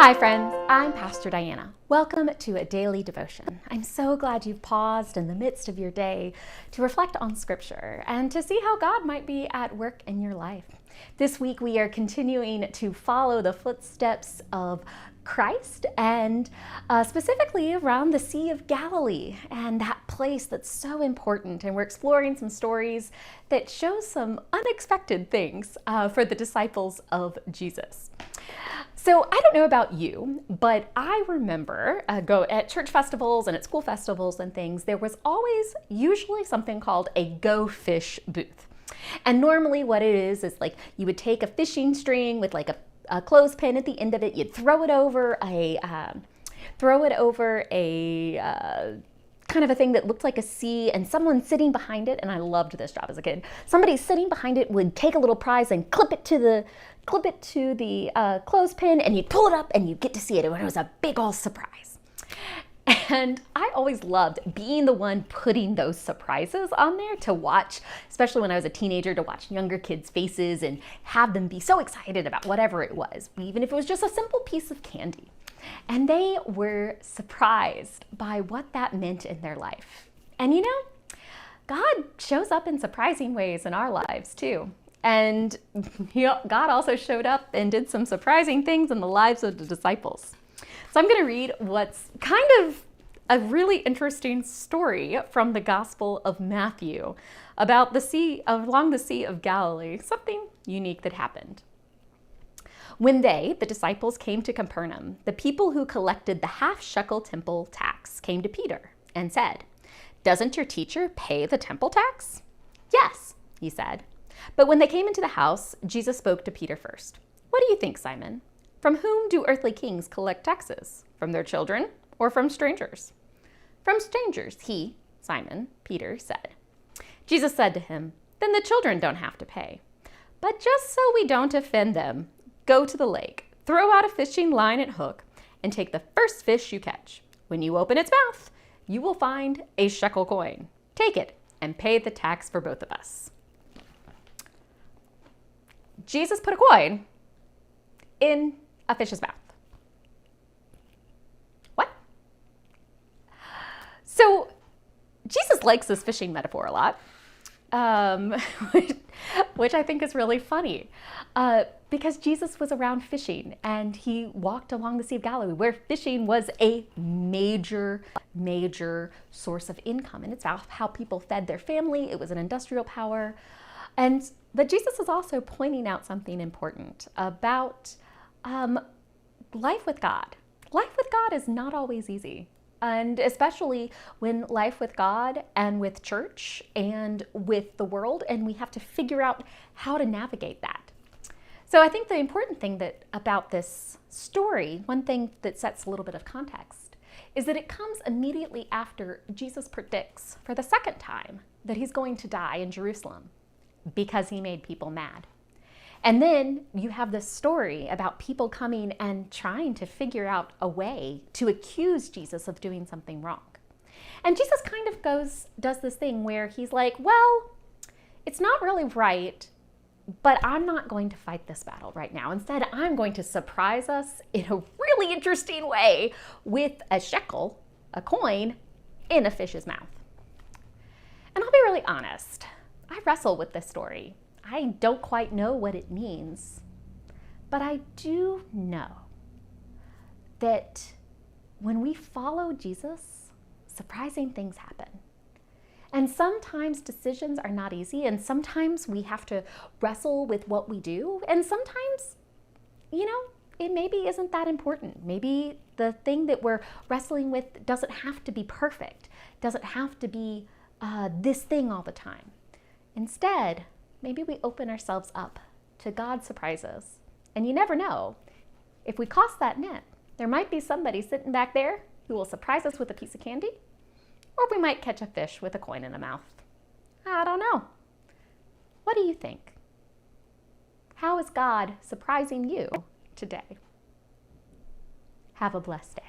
Hi friends, I'm Pastor Diana. Welcome to a daily devotion. I'm so glad you've paused in the midst of your day to reflect on Scripture and to see how God might be at work in your life. This week we are continuing to follow the footsteps of Christ and specifically around the Sea of Galilee and that place that's so important. And we're exploring some stories that show some unexpected things for the disciples of Jesus. So I don't know about you, but I remember go at church festivals and at school festivals and things, there was always usually something called a Go Fish booth. And normally what it is like you would take a fishing string with like a clothespin at the end of it, you'd throw it over a kind of a thing that looked like a sea, and someone sitting behind it, and I loved this job as a kid, somebody sitting behind it would take a little prize and clip it to the clothespin, and you'd pull it up and you'd get to see it. It was a big old surprise. And I always loved being the one putting those surprises on there to watch, especially when I was a teenager, to watch younger kids' faces and have them be so excited about whatever it was, even if it was just a simple piece of candy. And they were surprised by what that meant in their life. And you know, God shows up in surprising ways in our lives too. And God also showed up and did some surprising things in the lives of the disciples. So I'm going to read what's kind of a really interesting story from the Gospel of Matthew about along the Sea of Galilee, something unique that happened. When the disciples, came to Capernaum, the people who collected the half-shekel temple tax came to Peter and said, "Doesn't your teacher pay the temple tax?" "Yes," he said. But when they came into the house, Jesus spoke to Peter first. "What do you think, Simon? From whom do earthly kings collect taxes? From their children or from strangers?" "From strangers," he, Simon, Peter, said. Jesus said to him, "Then the children don't have to pay. But just so we don't offend them, go to the lake, throw out a fishing line and hook, and take the first fish you catch. When you open its mouth, you will find a shekel coin. Take it and pay the tax for both of us." Jesus put a coin in a fish's mouth. What? So Jesus likes this fishing metaphor a lot, which I think is really funny because Jesus was around fishing and he walked along the Sea of Galilee where fishing was a major source of income. And it's how people fed their family. It was an industrial power. But Jesus is also pointing out something important about life with God. Life with God is not always easy. And especially when life with God and with church and with the world, and we have to figure out how to navigate that. So I think the important thing about this story, one thing that sets a little bit of context, is that it comes immediately after Jesus predicts for the second time that he's going to die in Jerusalem because he made people mad. And then you have this story about people coming and trying to figure out a way to accuse Jesus of doing something wrong. And Jesus kind of does this thing where he's like, well, it's not really right, but I'm not going to fight this battle right now. Instead, I'm going to surprise us in a really interesting way with a shekel, a coin, in a fish's mouth. And I'll be really honest, I wrestle with this story. I don't quite know what it means, but I do know that when we follow Jesus, surprising things happen. And sometimes decisions are not easy, and sometimes we have to wrestle with what we do, and sometimes, it maybe isn't that important. Maybe the thing that we're wrestling with doesn't have to be perfect, doesn't have to be this thing all the time. Instead, maybe we open ourselves up to God's surprises. And you never know. If we cast that net, there might be somebody sitting back there who will surprise us with a piece of candy, or we might catch a fish with a coin in the mouth. I don't know. What do you think? How is God surprising you today? Have a blessed day.